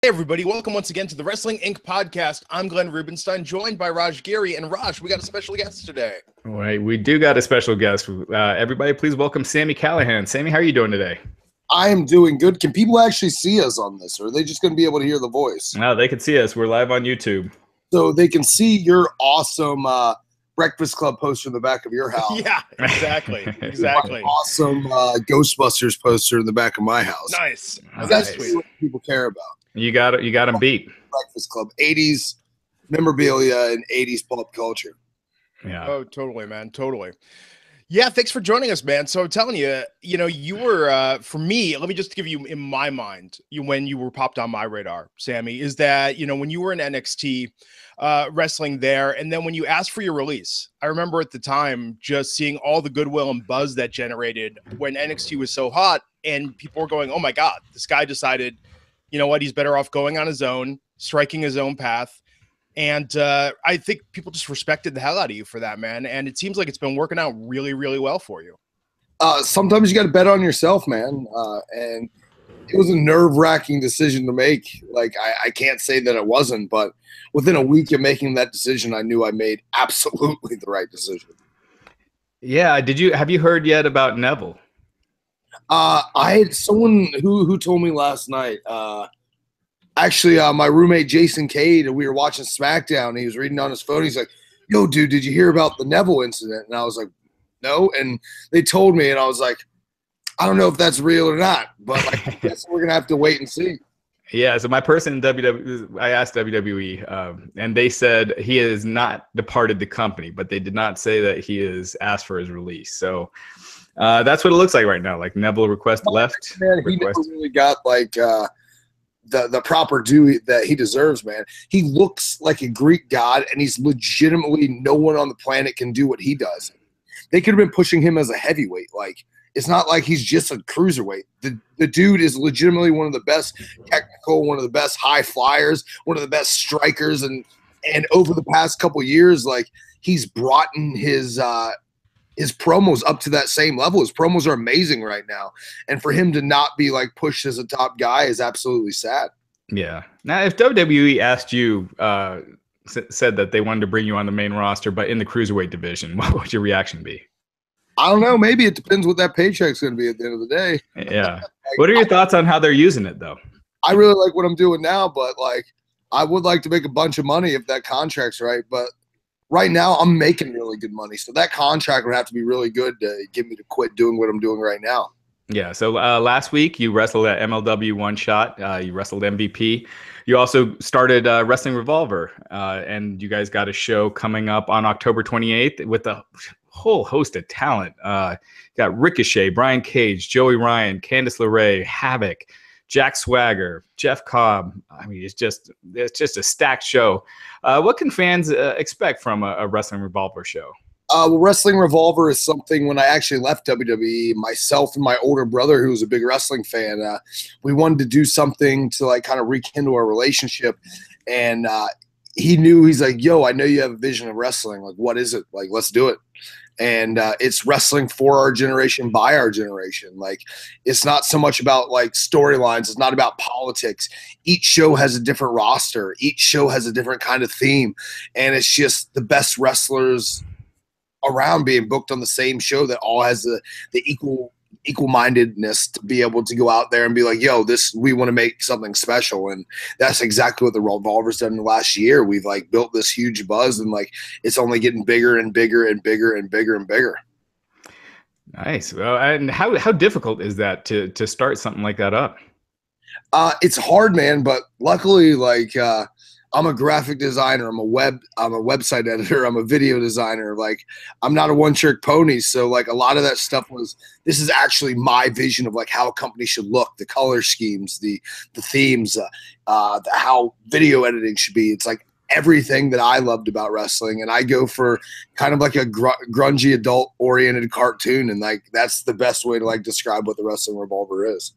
Hey everybody, welcome once again to the Wrestling Inc. podcast. I'm Glenn Rubenstein, joined by Giri. And Raj, we got a special guest today. All right, we do got a special guest. Everybody, please welcome Sami Callihan. Sami, how are you doing today? I am doing good. Can people actually see us on this, or are they just going to be able to hear the voice? No, they can see us. We're live on YouTube. So they can see your awesome Breakfast Club poster in the back of your house. Yeah, exactly. Exactly. Awesome Ghostbusters poster in the back of my house. Nice. That's what people care about. You got them beat. Breakfast Club, 80s memorabilia and 80s pop culture. Yeah. Oh, totally, man. Totally. Yeah, thanks for joining us, man. So I'm telling you, you were, for me, let me just give you in my mind, when you were popped on my radar, Sami, is that, when you were in NXT wrestling there, and then when you asked for your release, I remember at the time just seeing all the goodwill and buzz that generated when NXT was so hot, and people were going, oh my God, this guy decided, you know what, he's better off going on his own, striking his own path. And I think people just respected the hell out of you for that, man. And it seems like it's been working out really, really well for you. Sometimes you got to bet on yourself, man. And it was a nerve-wracking decision to make. Like, I can't say that it wasn't, but within a week of making that decision, I knew I made absolutely the right decision. Yeah. Have you heard yet about Neville? I had someone who told me last night. Actually, my roommate Jason Cade, we were watching SmackDown, and he was reading on his phone. He's like, "Yo, dude, did you hear about the Neville incident?" And I was like, "No." And they told me, and I was like, "I don't know if that's real or not, but I guess we're gonna have to wait and see." Yeah. So my person in WWE, I asked WWE, and they said he has not departed the company, but they did not say that he has asked for his release. So. That's what it looks like right now. Like Neville left. Man, he never really got like the proper due that he deserves, man. He looks like a Greek god, and he's legitimately no one on the planet can do what he does. They could have been pushing him as a heavyweight. Like, it's not like he's just a cruiserweight. The dude is legitimately one of the best technical, one of the best high flyers, one of the best strikers, and over the past couple years, like, he's brought in his promos up to that same level. His promos are amazing right now. And for him to not be like pushed as a top guy is absolutely sad. Yeah. Now, if WWE asked you, said that they wanted to bring you on the main roster, but in the cruiserweight division, what would your reaction be? I don't know. Maybe it depends what that paycheck's going to be at the end of the day. Yeah. What are your thoughts on how they're using it, though? I really like what I'm doing now, but like, I would like to make a bunch of money if that contract's right. But right now, I'm making really good money, so that contract would have to be really good to get me to quit doing what I'm doing right now. Yeah, so last week you wrestled at MLW One Shot. You wrestled MVP. You also started Wrestling Revolver, and you guys got a show coming up on October 28th with a whole host of talent. Got Ricochet, Brian Cage, Joey Ryan, Candice LeRae, Havoc, Jack Swagger, Jeff Cobb. I mean, it's just a stacked show. What can fans expect from a Wrestling Revolver show? Well, Wrestling Revolver is something when I actually left WWE, myself and my older brother, who was a big wrestling fan, we wanted to do something to like kind of rekindle our relationship. And he's like, yo, I know you have a vision of wrestling. Like, what is it? Like, let's do it. And it's wrestling for our generation, by our generation. Like, it's not so much about like storylines. It's not about politics. Each show has a different roster. Each show has a different kind of theme. And it's just the best wrestlers around being booked on the same show that all has the equal-mindedness to be able to go out there and be like, yo, we want to make something special. And that's exactly what the Revolver's done in the last year. We've like built this huge buzz, and like it's only getting bigger and bigger and bigger and bigger and bigger. Nice. Well, and how difficult is that to start something like that up? It's hard, man, but luckily, like I'm a graphic designer. I'm a website editor. I'm a video designer. Like, I'm not a one-trick pony. So like a lot of that stuff this is actually my vision of like how a company should look, the color schemes, the themes, how video editing should be. It's like everything that I loved about wrestling. And I go for kind of like a grungy adult oriented cartoon. And like, that's the best way to like describe what the Wrestling Revolver is.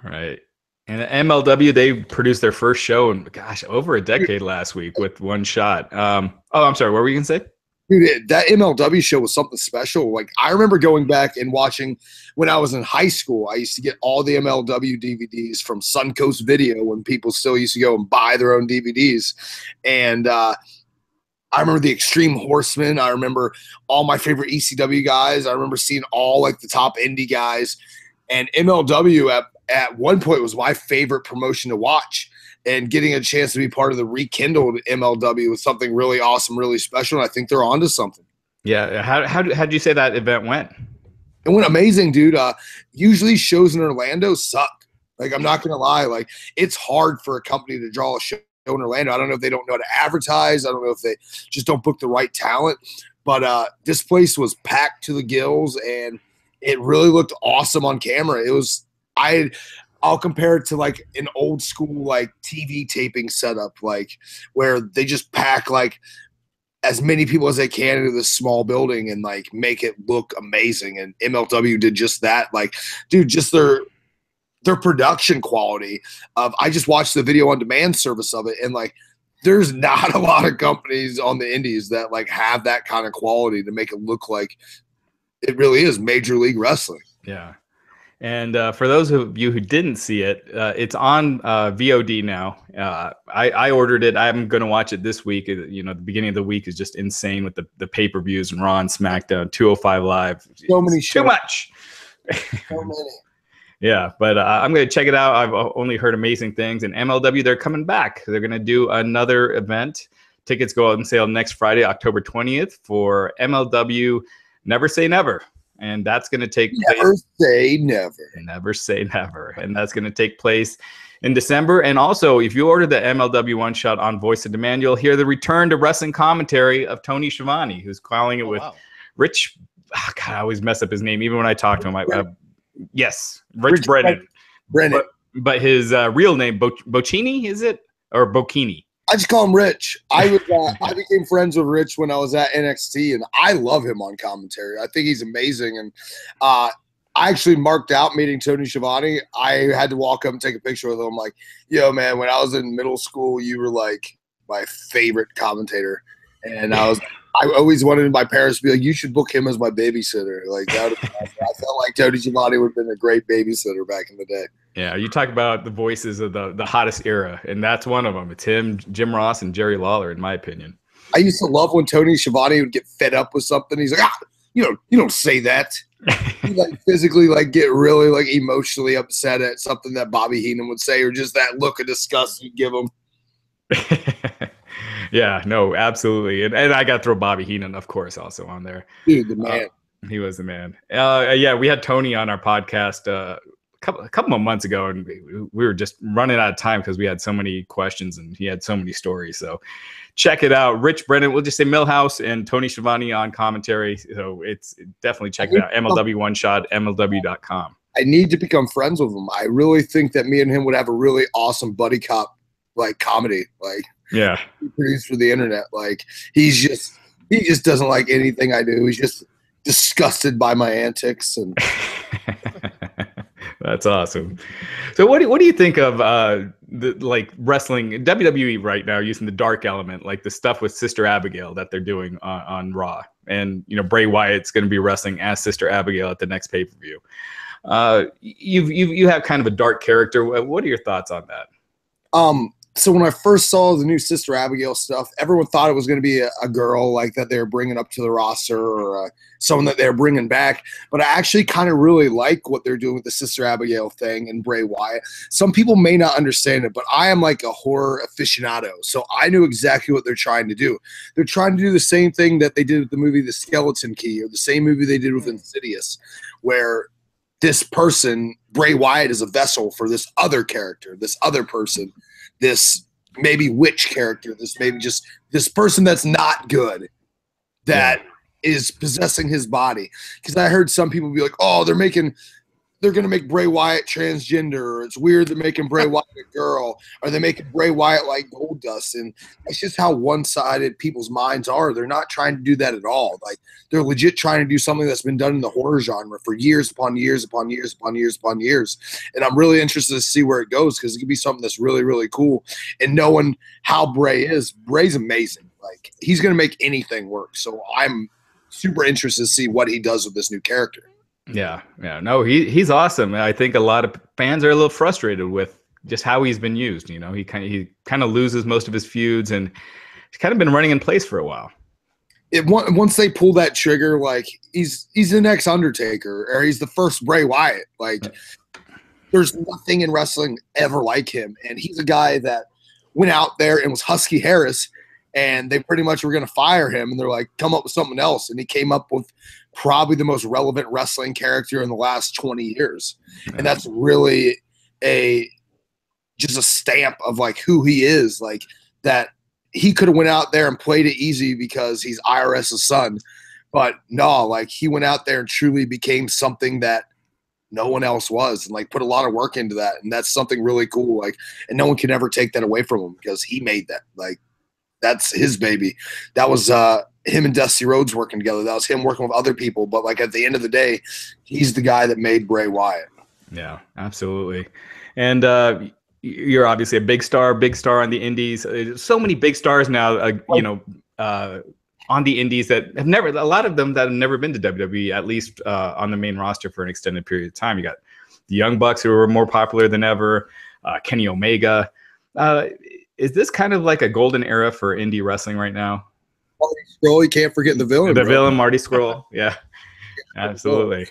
Right. And MLW, they produced their first show in, gosh, over a decade last week with One Shot. I'm sorry, what were you going to say? Dude, that MLW show was something special. Like, I remember going back and watching when I was in high school. I used to get all the MLW DVDs from Suncoast Video when people still used to go and buy their own DVDs. And I remember the Extreme Horsemen. I remember all my favorite ECW guys. I remember seeing all like the top indie guys. And MLW at one point was my favorite promotion to watch. And getting a chance to be part of the rekindled MLW was something really awesome, really special. And I think they're onto something. Yeah. How did you say that event went? It went amazing, dude. Usually shows in Orlando suck. Like, I'm not going to lie. Like, it's hard for a company to draw a show in Orlando. I don't know if they don't know how to advertise. I don't know if they just don't book the right talent. But this place was packed to the gills, and it really looked awesome on camera. It was I'll compare it to like an old school like TV taping setup, like where they just pack like as many people as they can into this small building and like make it look amazing. And MLW did just that. Like, dude, just their production quality of, I just watched the video on demand service of it, and like there's not a lot of companies on the indies that like have that kind of quality to make it look like it really is Major League Wrestling. Yeah. And for those of you who didn't see it, it's on VOD now. I ordered it. I'm going to watch it this week. You know, the beginning of the week is just insane with the pay-per-views and Raw and SmackDown, 205 Live. So many shows. Too much. So many. Yeah, but I'm going to check it out. I've only heard amazing things. And MLW, they're coming back. They're going to do another event. Tickets go out on sale next Friday, October 20th for MLW Never Say Never. And that's going to take place. Never say never. Never say never. And that's going to take place in December. And also, if you order the MLW One Shot on Voice of Demand, you'll hear the return to wrestling commentary of Tony Schiavone, who's calling it with Rich. Oh, God, I always mess up his name, even when I talk to him. Yes, Rich Brennan. But his real name, Bocchini, is it? Or Bocchini? I just call him Rich. I became friends with Rich when I was at NXT, and I love him on commentary. I think he's amazing. And I actually marked out meeting Tony Schiavone. I had to walk up and take a picture with him. I'm like, yo, man, when I was in middle school, you were like my favorite commentator. And I always wanted my parents to be like, you should book him as my babysitter. Like, that I felt like Tony Schiavone would have been a great babysitter back in the day. Yeah, you talk about the voices of the hottest era, and that's one of them. It's him, Jim Ross, and Jerry Lawler, in my opinion. I used to love when Tony Schiavone would get fed up with something. He's like, you don't say that. He like physically like get really like emotionally upset at something that Bobby Heenan would say, or just that look of disgust you give him. Yeah, no, absolutely. And I got to throw Bobby Heenan, of course, also on there. Dude, the man. He was the man. Yeah, we had Tony on our podcast a couple of months ago, and we were just running out of time because we had so many questions and he had so many stories. So check it out. Rich Brennan, we'll just say Millhouse, and Tony Schiavone on commentary. So it's definitely check it out. MLW One Shot, MLW.com. I need to become friends with him. I really think that me and him would have a really awesome buddy cop like comedy. Like, yeah, he produced for the internet. Like, he just doesn't like anything I do. He's just disgusted by my antics. And that's awesome. So what do you think of the like wrestling WWE right now using the dark element, like the stuff with Sister Abigail that they're doing on Raw, and you know Bray Wyatt's going to be wrestling as Sister Abigail at the next pay-per-view. You have kind of a dark character. What are your thoughts on that? So when I first saw the new Sister Abigail stuff, everyone thought it was going to be a girl like that they were bringing up to the roster, or someone that they're bringing back. But I actually kind of really like what they're doing with the Sister Abigail thing and Bray Wyatt. Some people may not understand it, but I am like a horror aficionado, so I knew exactly what they're trying to do. They're trying to do the same thing that they did with the movie The Skeleton Key, or the same movie they did with Insidious, where this person, Bray Wyatt, is a vessel for this other character, this other person, this maybe witch character, this maybe just this person that's not good, that is possessing his body. Because I heard some people be like, oh, they're going to make Bray Wyatt transgender, or it's weird they're making Bray Wyatt a girl, or they're making Bray Wyatt like Goldust. And it's just how one-sided people's minds are. They're not trying to do that at all. Like, they're legit trying to do something that's been done in the horror genre for years upon years upon years upon years upon years. And I'm really interested to see where it goes, because it could be something that's really, really cool. And knowing how Bray is, Bray's amazing. Like, he's going to make anything work. So I'm super interested to see what he does with this new character. Yeah. No, he's awesome. I think a lot of fans are a little frustrated with just how he's been used. You know, he kind of loses most of his feuds, and he's kind of been running in place for a while. Once they pull that trigger, like, he's the next Undertaker, or he's the first Bray Wyatt. Like, there's nothing in wrestling ever like him. And he's a guy that went out there and was Husky Harris, and they pretty much were going to fire him. And they're like, come up with something else. And he came up with probably the most relevant wrestling character in the last 20 years. Yeah. And that's really just a stamp of like who he is. Like, that he could have went out there and played it easy because he's IRS's son. But no, like, he went out there and truly became something that no one else was, and like put a lot of work into that. And that's something really cool. Like, and no one can ever take that away from him because he made that. Like, that's his baby. That was him and Dusty Rhodes working together. That was him working with other people. But like, at the end of the day, he's the guy that made Bray Wyatt. Yeah, absolutely. And you're obviously a big star on the indies. So many big stars now, on the indies that have never, a lot of them that have never been to WWE, at least on the main roster for an extended period of time. You got the Young Bucks, who are more popular than ever, Kenny Omega. Is this kind of like a golden era for indie wrestling right now? Marty Scurll, you can't forget the villain. The villain, Marty Scurll. Yeah, absolutely.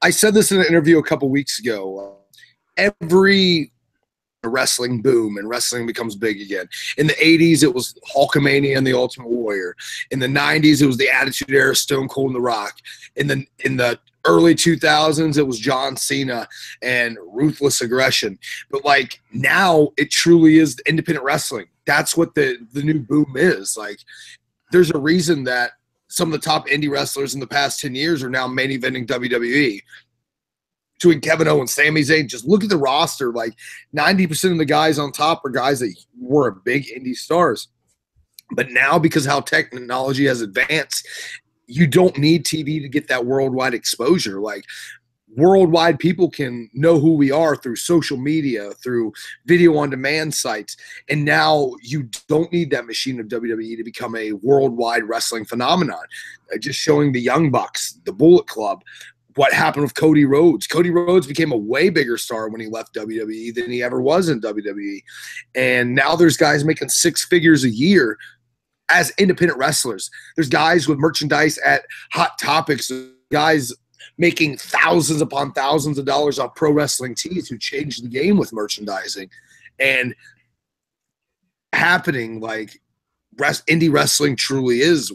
I said this in an interview a couple weeks ago. Every wrestling boom and wrestling becomes big again. In the 80s, it was Hulkamania and the Ultimate Warrior. In the 90s, it was the Attitude Era, Stone Cold and The Rock. In the early 2000s, it was John Cena and Ruthless Aggression. But like, now it truly is independent wrestling. That's what the new boom is. Like, there's a reason that some of the top indie wrestlers in the past 10 years are now main eventing WWE. Between Kevin Owens, Sami Zayn, just look at the roster. Like, 90% of the guys on top are guys that were big indie stars. But now, because how technology has advanced, you don't need TV to get that worldwide exposure. Like, worldwide people can know who we are through social media, through video on demand sites. And now you don't need that machine of WWE to become a worldwide wrestling phenomenon. Just showing the Young Bucks, the Bullet Club, what happened with Cody Rhodes. Cody Rhodes became a way bigger star when he left WWE than he ever was in WWE. And now there's guys making 6 figures a year as independent wrestlers. There's guys with merchandise at Hot Topics, guys making thousands upon thousands of dollars off pro wrestling tees who changed the game with merchandising. And happening, like, indie wrestling truly is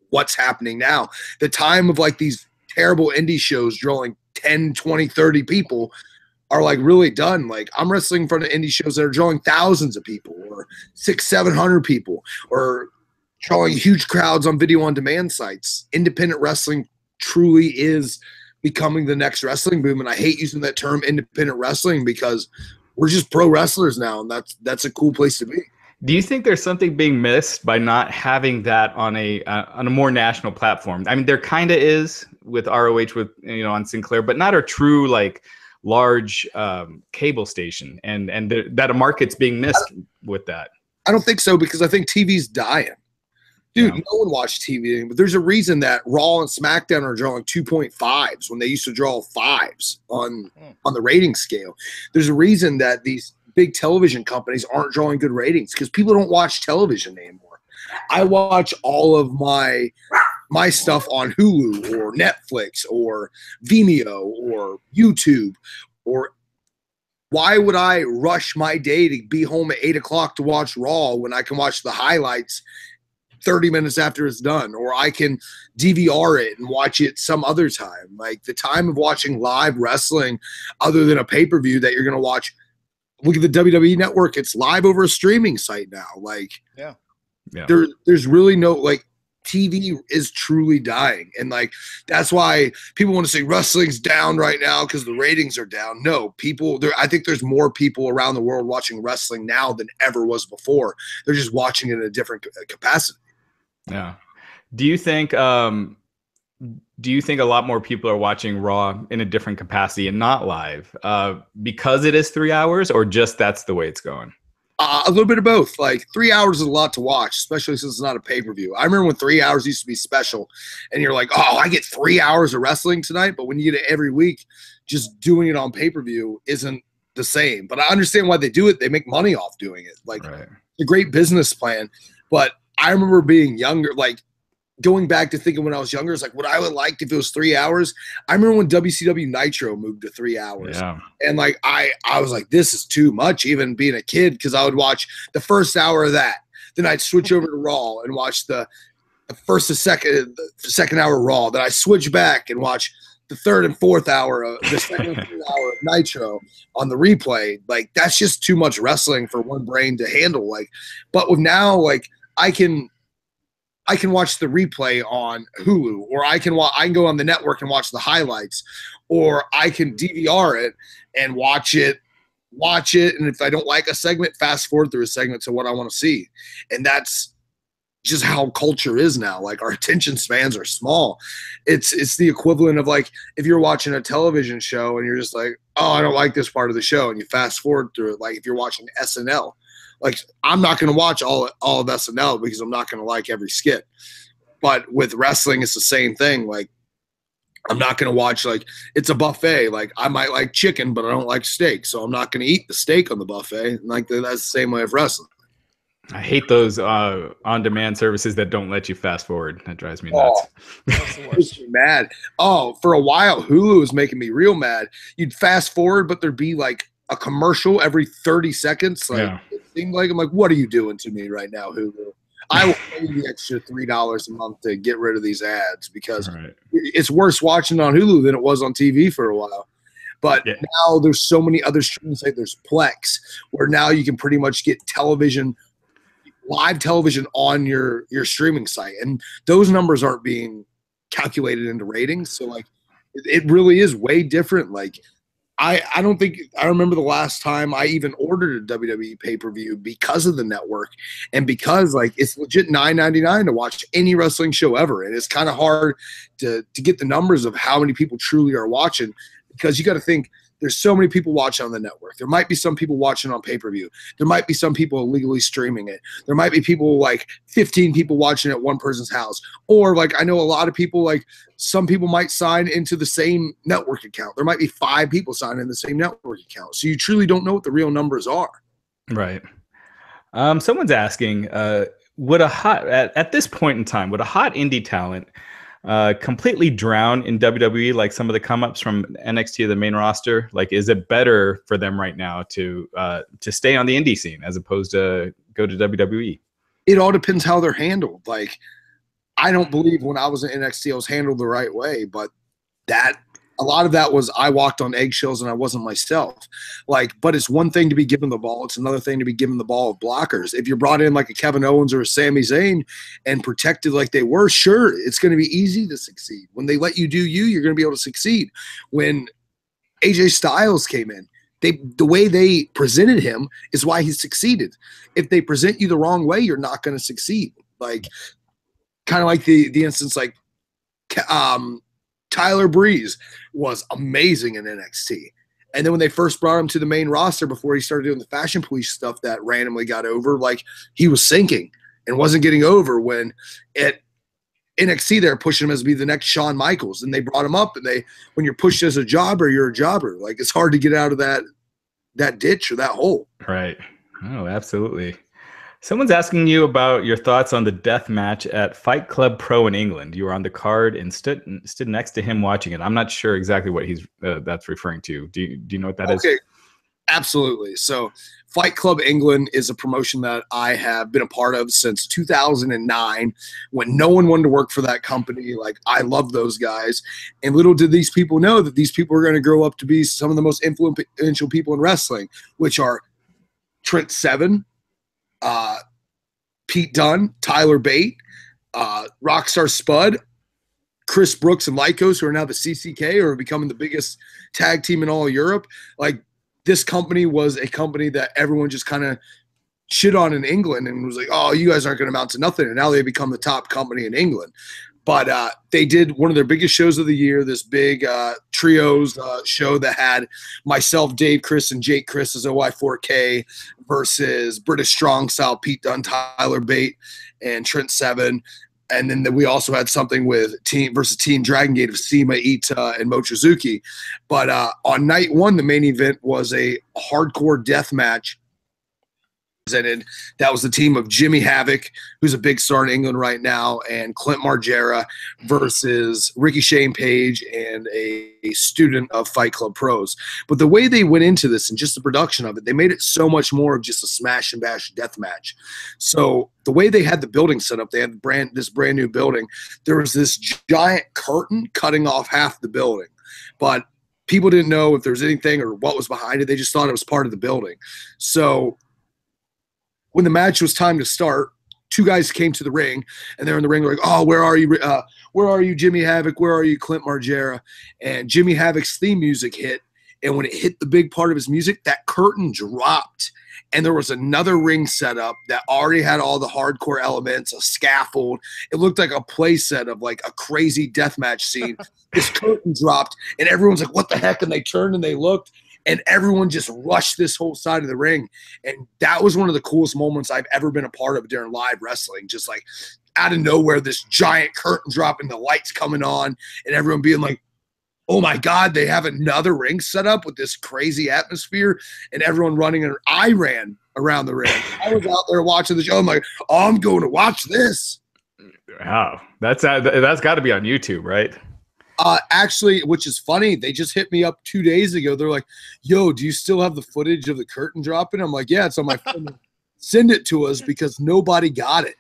what's happening now. The time of like these terrible indie shows drawing 10, 20, 30 people are like really done. Like, I'm wrestling in front of indie shows that are drawing thousands of people, or 600, 700 people, or drawing huge crowds on video on demand sites. Independent wrestling truly is becoming the next wrestling boom. And I hate using that term independent wrestling because we're just pro wrestlers now. And that's a cool place to be. Do you think there's something being missed by not having that on a more national platform? I mean, there kind of is with ROH, with, you know, on Sinclair, but not a true like large cable station, and that a market's being missed with that. I don't think so, because I think TV's dying. Dude, no one watched TV, but there's a reason that Raw and SmackDown are drawing 2.5s when they used to draw 5s on the rating scale. There's a reason that these big television companies aren't drawing good ratings, because people don't watch television anymore. I watch all of my stuff on Hulu or Netflix or Vimeo or YouTube. Or why would I rush my day to be home at 8 o'clock to watch Raw when I can watch the highlights 30 minutes after it's done, or I can DVR it and watch it some other time? Like, the time of watching live wrestling other than a pay-per-view that you're going to watch, look at the WWE Network, it's live over a streaming site now. Like, there's really no, like, TV is truly dying. And like, that's why people want to say wrestling's down right now because the ratings are down. No, I think there's more people around the world watching wrestling now than ever was before. They're just watching it in a different capacity. Yeah. Do you think a lot more people are watching Raw in a different capacity and not live because it is 3 hours, or just that's the way it's going? A little bit of both. Like 3 hours is a lot to watch, especially since it's not a pay-per-view. I remember when 3 hours used to be special, and you're like, oh, I get 3 hours of wrestling tonight. But when you get it every week, just doing it on pay-per-view isn't the same. But I understand why they do it. They make money off doing it. Like, right. It's a great business plan. But I remember being younger, like going back to thinking when I was younger, it's like what I would like if it was 3 hours. I remember when WCW Nitro moved to 3 hours. Yeah. And like I was like, this is too much, even being a kid, because I would watch the first hour of that. Then I'd switch over to Raw and watch the second hour of Raw. Then I switch back and watch the third and fourth hour of the second and third hour of Nitro on the replay. Like, that's just too much wrestling for one brain to handle. Like, but with now, like, I can watch the replay on Hulu, or I can go on the network and watch the highlights, or I can DVR it and watch it. And if I don't like a segment, fast forward through a segment to what I want to see. And that's just how culture is now. Like, our attention spans are small. It's the equivalent of like if you're watching a television show and you're just like, oh, I don't like this part of the show, and you fast forward through it. Like if you're watching SNL. Like, I'm not going to watch all of SNL because I'm not going to like every skit. But with wrestling, it's the same thing. Like, I'm not going to watch, like, it's a buffet. Like, I might like chicken, but I don't like steak. So I'm not going to eat the steak on the buffet. And like, that's the same way of wrestling. I hate those on-demand services that don't let you fast forward. That drives me nuts. That's the worst. Makes me mad. Oh, for a while, Hulu was making me real mad. You'd fast forward, but there'd be like a commercial every 30 seconds. Like, yeah. It seemed like, I'm like, what are you doing to me right now, Hulu? I will pay the extra $3 a month to get rid of these ads, because it's worse watching on Hulu than it was on TV for a while. But now there's so many other streaming sites. There's Plex, where now you can pretty much get live television on your streaming site, and those numbers aren't being calculated into ratings. So like, it really is way different. Like, I don't think I remember the last time I even ordered a WWE pay-per-view because of the network, and because like it's legit $9.99 to watch any wrestling show ever. And it's kind of hard to get the numbers of how many people truly are watching, because you got to think there's so many people watching on the network. There might be some people watching on pay-per-view. There might be some people illegally streaming it. There might be people, like 15 people watching at one person's house. Or like, I know a lot of people, like some people might sign into the same network account. There might be 5 people signing in the same network account. So you truly don't know what the real numbers are. Right. Someone's asking, at this point in time, would a hot indie talent completely drown in WWE, like some of the come-ups from NXT to the main roster? Like, is it better for them right now to stay on the indie scene as opposed to go to WWE? It all depends how they're handled. Like, I don't believe when I was in NXT I was handled the right way, but a lot of that was I walked on eggshells and I wasn't myself. Like, but it's one thing to be given the ball. It's another thing to be given the ball of blockers. If you're brought in like a Kevin Owens or a Sami Zayn and protected like they were, sure, it's going to be easy to succeed. When they let you do you're going to be able to succeed. When AJ Styles came in, the way they presented him is why he succeeded. If they present you the wrong way, you're not going to succeed. Like, kind of like the instance, like Tyler Breeze was amazing in NXT. And then when they first brought him to the main roster before he started doing the Fashion Police stuff that randomly got over, like, he was sinking and wasn't getting over. When at NXT they're pushing him as to be the next Shawn Michaels, and they brought him up, and when you're pushed as a jobber, you're a jobber. Like, it's hard to get out of that ditch or that hole. Right. Oh, absolutely. Someone's asking you about your thoughts on the death match at Fight Club Pro in England. You were on the card and stood next to him watching it. I'm not sure exactly what that's referring to. Do you know what that is? Okay, absolutely. So Fight Club England is a promotion that I have been a part of since 2009, when no one wanted to work for that company. Like, I love those guys. And little did these people know that these people are going to grow up to be some of the most influential people in wrestling, which are Trent Seven, Pete Dunne, Tyler Bate, Rockstar Spud, Chris Brooks, and Lycos, who are now the CCK, or are becoming the biggest tag team in all of Europe. Like, this company was a company that everyone just kind of shit on in England and was like, oh, you guys aren't going to amount to nothing. And now they become the top company in England. But they did one of their biggest shows of the year, this big trios show that had myself, Dave Chris, and Jake Chris as OI4K versus British Strong Style, Pete Dunne, Tyler Bate, and Trent Seven. And then we also had something with Team Dragon Gate of Sema, Ita, and Mochizuki. But on night one, the main event was a hardcore death match. That was the team of Jimmy Havoc, who's a big star in England right now, and Clint Margera versus Ricky Shane Page and a student of Fight Club Pros. But the way they went into this and just the production of it, they made it so much more of just a smash and bash death match. So the way they had the building set up, they had this brand new building. There was this giant curtain cutting off half the building, but people didn't know if there was anything or what was behind it. They just thought it was part of the building. So when the match was time to start, two guys came to the ring, and they're in the ring like, "Oh, where are you? Where are you, Jimmy Havoc? Where are you, Clint Margera?" And Jimmy Havoc's theme music hit, and when it hit the big part of his music, that curtain dropped, and there was another ring set up that already had all the hardcore elements, a scaffold. It looked like a play set of like a crazy deathmatch scene. This curtain dropped, and everyone's like, "What the heck?" And they turned and they looked. And everyone just rushed this whole side of the ring. And that was one of the coolest moments I've ever been a part of during live wrestling. Just like out of nowhere, this giant curtain dropping, the lights coming on, and everyone being like, "Oh my God, they have another ring set up with this crazy atmosphere," and everyone running. And I ran around the ring. I was out there watching the show. I'm like, "Oh, I'm going to watch this." Wow. That's got to be on YouTube, right? Actually, which is funny, they just hit me up 2 days ago. They're like, "Yo, do you still have the footage of the curtain dropping?" I'm like, "Yeah, it's on my phone." Send it to us because nobody got it.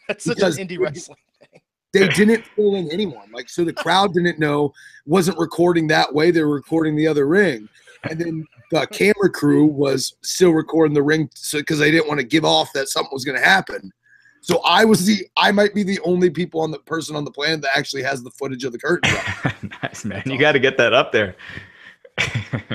That's such an indie wrestling thing. They didn't fill in anyone. Like, so the crowd didn't know, wasn't recording that way. They were recording the other ring. And then the camera crew was still recording the ring because they didn't want to give off that something was going to happen. So I might be the only person on the planet that actually has the footage of the curtain. Nice, man. You got to get that up there.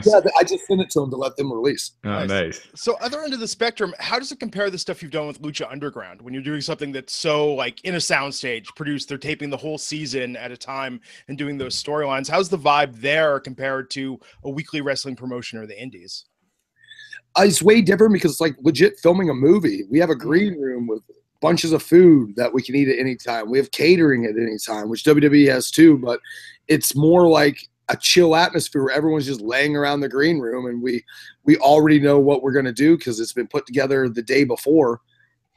Yeah, I just sent it to them to let them release. Oh, nice. So other end of the spectrum, how does it compare to the stuff you've done with Lucha Underground when you're doing something that's so like in a soundstage produced, they're taping the whole season at a time and doing those storylines? How's the vibe there compared to a weekly wrestling promotion or the indies? It's way different because it's like legit filming a movie. We have a green room with bunches of food that we can eat at any time. We have catering at any time, which WWE has too, but it's more like a chill atmosphere where everyone's just laying around the green room, and we already know what we're going to do because it's been put together the day before,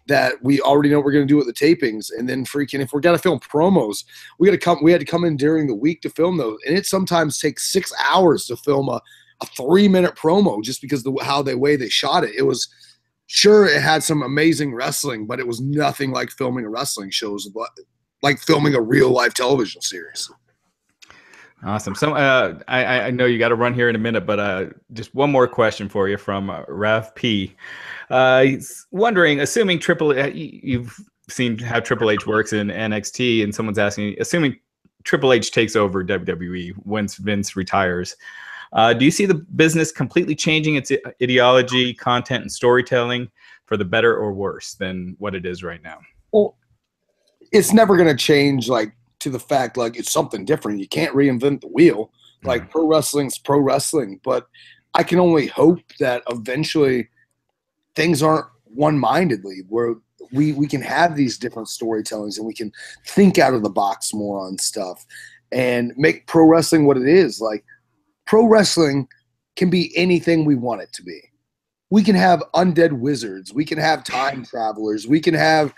that we already know what we're going to do at the tapings. And then freaking, if we're going to film promos, we had to come in during the week to film those. And it sometimes takes 6 hours to film a 3-minute promo just because the way they shot it. It was, sure, it had some amazing wrestling, but it was nothing like filming a wrestling show, like filming a real live television series. Awesome. So I know you got to run here in a minute, but just one more question for you from Rav P. He's wondering, assuming you've seen how Triple H works in NXT, and someone's asking, assuming Triple H takes over WWE once Vince retires, do you see the business completely changing its ideology, content, and storytelling for the better or worse than what it is right now? Well, it's never going to change, like, to the fact, like, it's something different. You can't reinvent the wheel. Like, pro wrestling's pro wrestling. But I can only hope that eventually things aren't one-mindedly, where we can have these different storytellings and we can think out of the box more on stuff and make pro wrestling what it is. Like, pro wrestling can be anything we want it to be. We can have undead wizards. We can have time travelers. We can have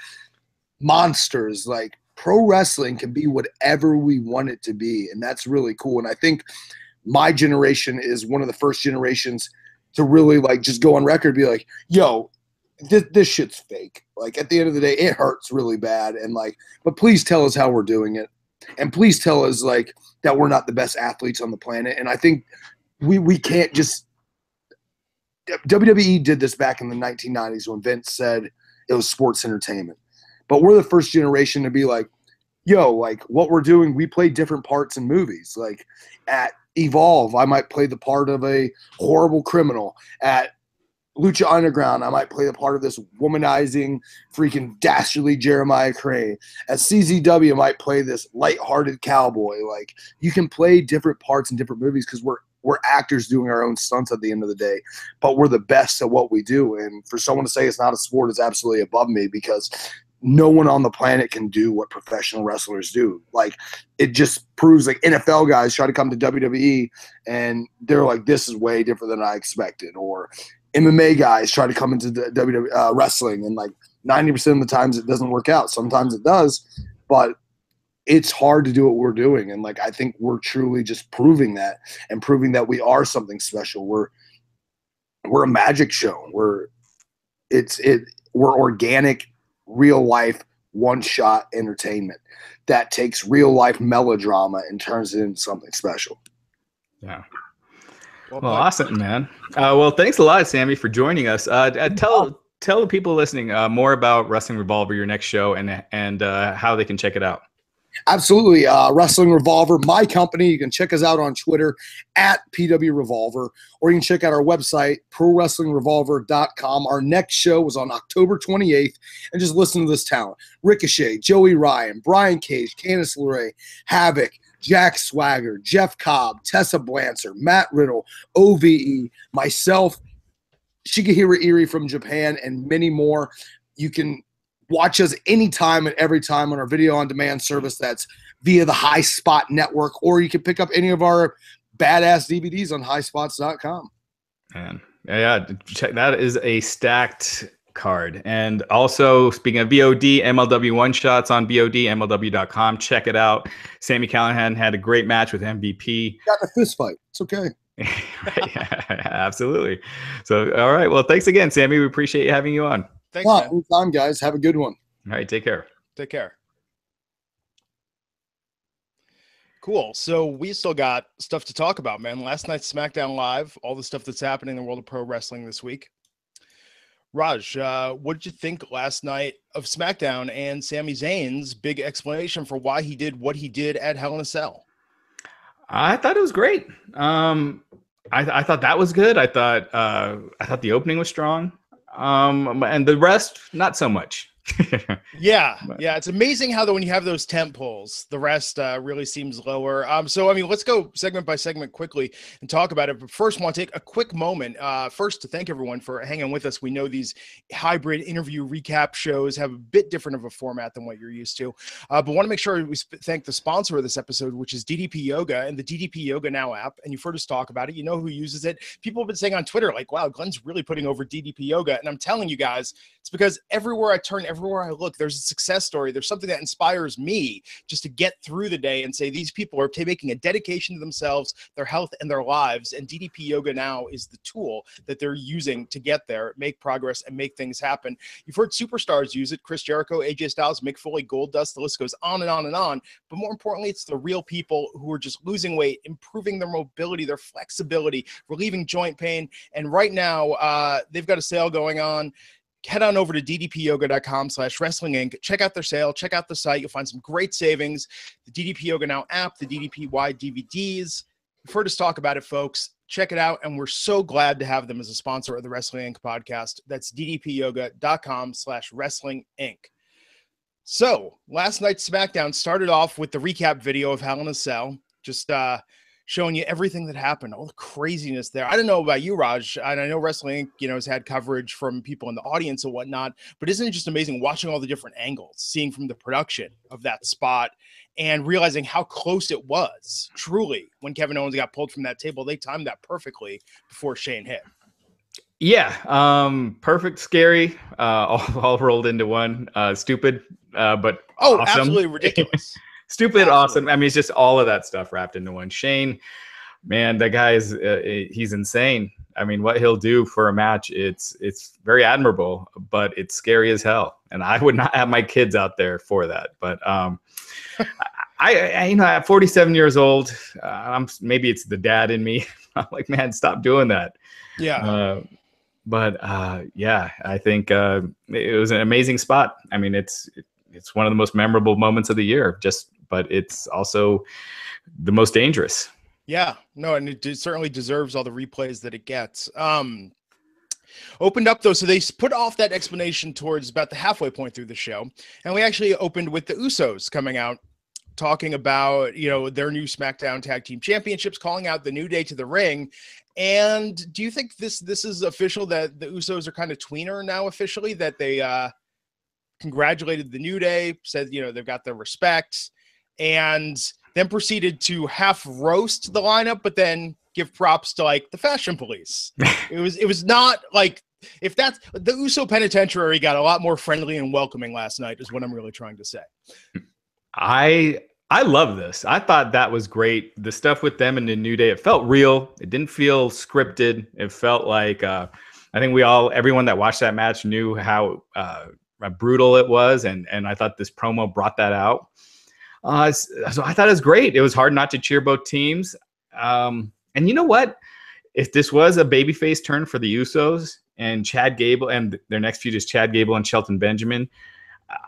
monsters. Like, pro wrestling can be whatever we want it to be, and that's really cool. And I think my generation is one of the first generations to really, like, just go on record and be like, yo, this shit's fake. Like, at the end of the day, it hurts really bad, and like, but please tell us how we're doing it, and please tell us, like, that we're not the best athletes on the planet. And I think we can't just – WWE did this back in the 1990s when Vince said it was sports entertainment. But we're the first generation to be like, yo, like, what we're doing, we play different parts in movies. Like, at Evolve, I might play the part of a horrible criminal. At Lucha Underground, I might play the part of this womanizing, freaking dastardly Jeremiah Crane. At CZW, I might play this lighthearted cowboy. Like, you can play different parts in different movies because we're we're actors doing our own stunts at the end of the day, but we're the best at what we do. And for someone to say it's not a sport is absolutely above me, because no one on the planet can do what professional wrestlers do. Like, it just proves, like, NFL guys try to come to WWE and they're like, this is way different than I expected. Or MMA guys try to come into the WWE wrestling, and like 90% of the times it doesn't work out. Sometimes it does, but it's hard to do what we're doing. And like, I think we're truly just proving that, and proving that we are something special. We're a magic show. We're organic, real life, one shot entertainment that takes real life melodrama and turns it into something special. Yeah. Well, awesome, man. Well, thanks a lot, Sami, for joining us. Tell the people listening more about Wrestling Revolver, your next show, and how they can check it out. Absolutely. Wrestling Revolver, my company. You can check us out on Twitter at PW Revolver, or you can check out our website, ProWrestlingRevolver.com. Our next show is on October 28th, and just listen to this talent: Ricochet, Joey Ryan, Brian Cage, Candice LeRae, Havoc, Jack Swagger, Jeff Cobb, Tessa Blanchard, Matt Riddle, OVE, myself, Shigehiro Iri from Japan, and many more. You can watch us anytime and every time on our video on demand service. That's via the High Spot Network, or you can pick up any of our badass DVDs on highspots.com. Man, yeah, check that. Is a stacked card. And also, speaking of VOD, MLW one shots on VOD, MLW.com. Check it out. Sami Callihan had a great match with MVP. Got a fist fight. It's okay. Yeah, absolutely. So, all right. Well, thanks again, Sami. We appreciate having you on. Thanks, man. Anytime, guys. Have a good one. All right. Take care. Take care. Cool. So we still got stuff to talk about, man. Last night's SmackDown Live, all the stuff that's happening in the world of pro wrestling this week. Raj, what did you think last night of SmackDown and Sami Zayn's big explanation for why he did what he did at Hell in a Cell? I thought it was great. I thought that was good. I thought the opening was strong. And the rest, not so much. Yeah. It's amazing how when you have those temp polls, the rest really seems lower. So, I mean, let's go segment by segment quickly and talk about it. But first, I want to take a quick moment first to thank everyone for hanging with us. We know these hybrid interview recap shows have a bit different of a format than what you're used to. But want to make sure we thank the sponsor of this episode, which is DDP Yoga and the DDP YOGA Now app. And you've heard us talk about it. You know who uses it. People have been saying on Twitter, like, wow, Glenn's really putting over DDP Yoga. And I'm telling you guys, it's because everywhere I turn, everywhere I look, there's a success story. There's something that inspires me just to get through the day and say these people are making a dedication to themselves, their health, and their lives. And DDP Yoga Now is the tool that they're using to get there, make progress, and make things happen. You've heard superstars use it: Chris Jericho, AJ Styles, Mick Foley, Goldust. The list goes on and on and on. But more importantly, it's the real people who are just losing weight, improving their mobility, their flexibility, relieving joint pain. And right now, they've got a sale going on. Head on over to ddpyoga.com/wrestlinginc. Check out their sale. Check out the site. You'll find some great savings. The DDP YOGA Now app, the DDPY DVDs. You've heard us talk about it, folks. Check it out. And we're so glad to have them as a sponsor of the Wrestling Inc. podcast. That's ddpyoga.com/wrestlinginc. So last night's SmackDown started off with the recap video of Hell in a Cell. Just showing you everything that happened, all the craziness there. I don't know about you, Raj, and I know Wrestling Inc., has had coverage from people in the audience and whatnot, but isn't it just amazing watching all the different angles, seeing from the production of that spot and realizing how close it was, truly, when Kevin Owens got pulled from that table. They timed that perfectly before Shane hit. Yeah, perfect, scary, all rolled into one. Stupid, but awesome. Absolutely ridiculous. Stupid, Absolutely. awesome. I mean, it's just all of that stuff wrapped into one. Shane, man, that guy is he's insane. I mean, what he'll do for a match, it's very admirable, but it's scary as hell. And I would not have my kids out there for that. But I at 47 years old, maybe it's the dad in me. I'm like, man, stop doing that. Yeah. Yeah, I think it was an amazing spot. I mean, it's one of the most memorable moments of the year, but it's also the most dangerous. Yeah, no, and it certainly deserves all the replays that it gets. Opened up, though, so they put off that explanation towards about the halfway point through the show, and we actually opened with the Usos coming out talking about, their new SmackDown Tag Team Championships, calling out the New Day to the ring. And do you think this is official that the Usos are kind of tweener now officially, that they congratulated the New Day, said, they've got their respect, and then proceeded to half roast the lineup, but then give props to like the Fashion Police. It was not like, if that's the Uso Penitentiary got a lot more friendly and welcoming last night is what I'm really trying to say. I love this. I thought that was great. The stuff with them and the New Day, it felt real. It didn't feel scripted. It felt like, I think everyone that watched that match knew how brutal it was. And I thought this promo brought that out. So I thought it was great. It was hard not to cheer both teams. And you know what? If this was a babyface turn for the Usos and Chad Gable, and their next feud is Chad Gable and Shelton Benjamin,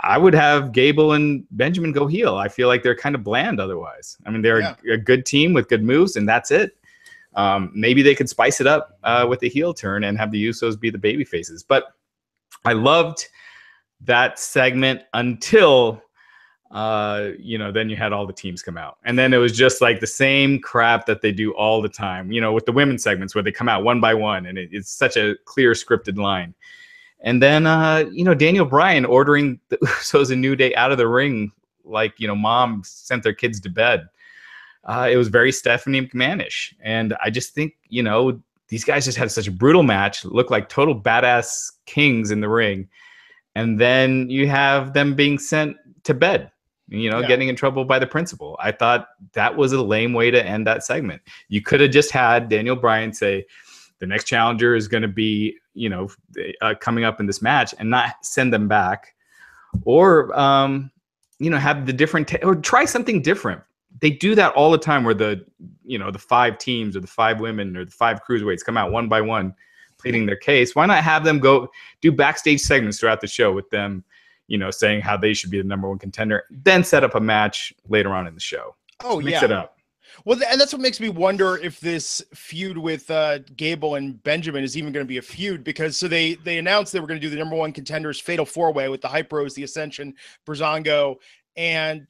I would have Gable and Benjamin go heel. I feel like they're kind of bland otherwise. I mean, they're a good team with good moves, and that's it. Maybe they could spice it up with a heel turn and have the Usos be the baby faces. But I loved that segment until, then you had all the teams come out. And then it was just like the same crap that they do all the time, with the women's segments where they come out one by one, and it's such a clear scripted line. And then, Daniel Bryan ordering the Usos and New Day out of the ring like, mom sent their kids to bed. It was very Stephanie McMahon-ish. And I just think, these guys just had such a brutal match, looked like total badass kings in the ring. And then you have them being sent to bed, getting in trouble by the principal. I thought that was a lame way to end that segment. You could have just had Daniel Bryan say, the next challenger is going to be, coming up in this match, and not send them back, or, have the different, or try something different. They do that all the time where the 5 teams or the 5 women or the 5 cruiserweights come out one by one, pleading their case. Why not have them go do backstage segments throughout the show with them, saying how they should be the #1 contender, then set up a match later on in the show. Oh, Mix it up. Well, and that's what makes me wonder if this feud with Gable and Benjamin is even going to be a feud, because they announced they were going to do the #1 contenders fatal 4-way with the Hype Bros, the Ascension, Breezango, and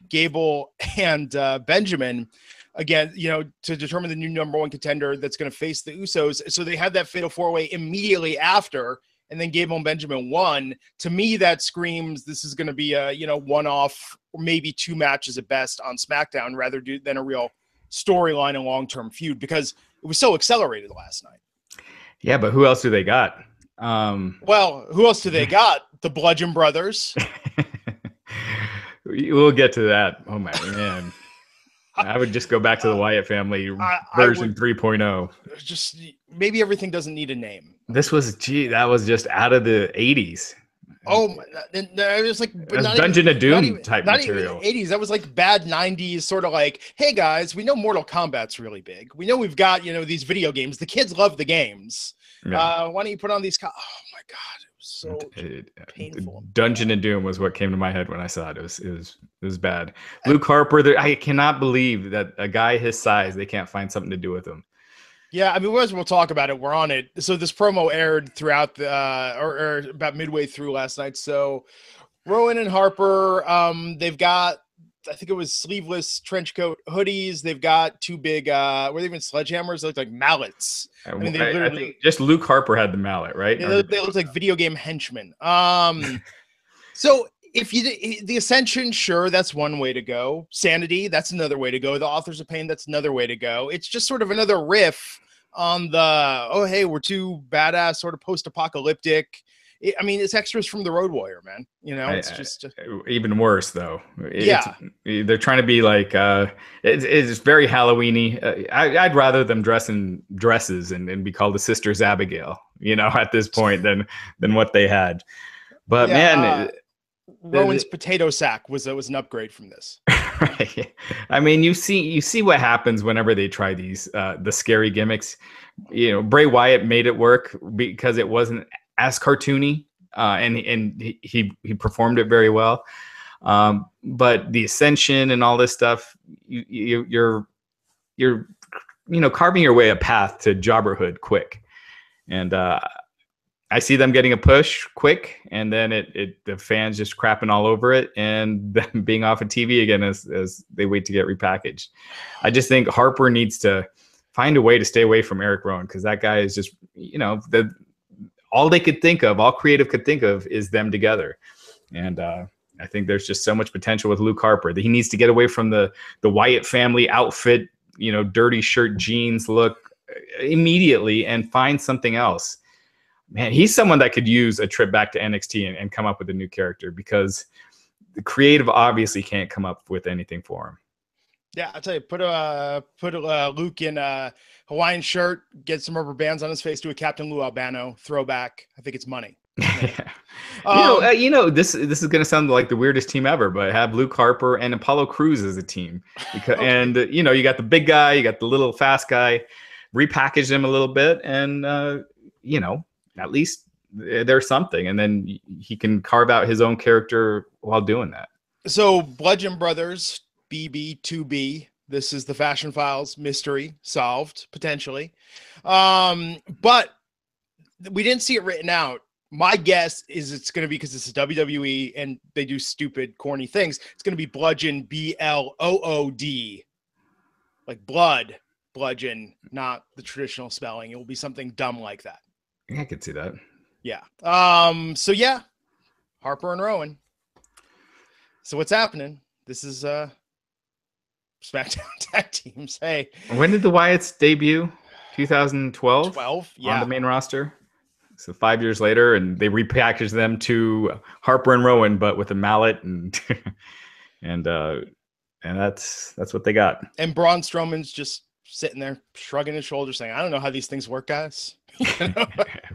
Gable and Benjamin. Again, to determine the new #1 contender that's going to face the Usos. So they had that fatal 4-way immediately after, and then Gable and Benjamin won. To me, that screams this is going to be a, one-off, or maybe 2 matches at best on SmackDown, rather than a real storyline and long-term feud, because it was so accelerated last night. Yeah, but who else do they got? Well, who else do they got? The Bludgeon Brothers. We'll get to that. Oh, my man. I would just go back to the Wyatt family version 3.0. Just maybe everything doesn't need a name. That was just out of the 80s. Oh, it was like Dungeon of Doom type material. Not even 80s. That was like bad 90s, sort of like, hey guys, we know Mortal Kombat's really big. We know we've got, these video games. The kids love the games. Yeah. Why don't you put on these? Oh my God. So painful. Dungeon of Doom was what came to my head when I saw it. It was bad. Luke Harper, I cannot believe that a guy his size, they can't find something to do with him. Yeah, I mean, we'll talk about it. We're on it. So this promo aired throughout the or about midway through last night. So Rowan and Harper, they've got, I think it was sleeveless trench coat hoodies. They've got 2 big, were they even sledgehammers? They looked like mallets. I mean, I think just Luke Harper had the mallet, right? Yeah, they looked like video game henchmen. So if the Ascension, sure, that's one way to go. Sanity, that's another way to go. The Authors of Pain, that's another way to go. It's just sort of another riff on the, oh, hey, we're 2 badass, sort of post-apocalyptic. I mean, it's extras from the Road Warrior, man. It's just even worse though. They're trying to be like it's very Halloween-y. I'd rather them dress in dresses and be called the Sisters Abigail, at this point than what they had. But man, Rowan's potato sack was an upgrade from this. Right. I mean, you see what happens whenever they try these the scary gimmicks. Bray Wyatt made it work because it wasn't as cartoony, and he performed it very well. But the Ascension and all this stuff, you're carving your way a path to jobberhood quick. And I see them getting a push quick, and then the fans just crapping all over it, and them being off of TV again as they wait to get repackaged. I just think Harper needs to find a way to stay away from Erick Rowan, because that guy is just, all they could think of, all creative could think of, is them together. And I think there's just so much potential with Luke Harper that he needs to get away from the Wyatt family outfit, dirty shirt, jeans look immediately, and find something else. Man, he's someone that could use a trip back to NXT and come up with a new character, because the creative obviously can't come up with anything for him. Yeah, I'll tell you, put Luke in a Hawaiian shirt, get some rubber bands on his face, do a Captain Lou Albano throwback. I think it's money. This is going to sound like the weirdest team ever, but have Luke Harper and Apollo Crews as a team, because okay. And you got the big guy, you got the little fast guy, repackage him a little bit, and at least there's something, and then he can carve out his own character while doing that. So Bludgeon Brothers, BB2B. This is the Fashion Files mystery solved, potentially. But we didn't see it written out. My guess is it's going to be, because this is WWE and they do stupid, corny things, it's going to be Bludgeon, BLOOD. Like blood, bludgeon, not the traditional spelling. It will be something dumb like that. I could see that. Yeah. So yeah, Harper and Rowan. So what's happening? This is SmackDown Tag Teams. Hey, when did the Wyatts debut? 2012. 12. Yeah. On the main roster. So 5 years later, and they repackaged them to Harper and Rowan, but with a mallet and and that's what they got. And Braun Strowman's just sitting there shrugging his shoulders, saying, "I don't know how these things work, guys."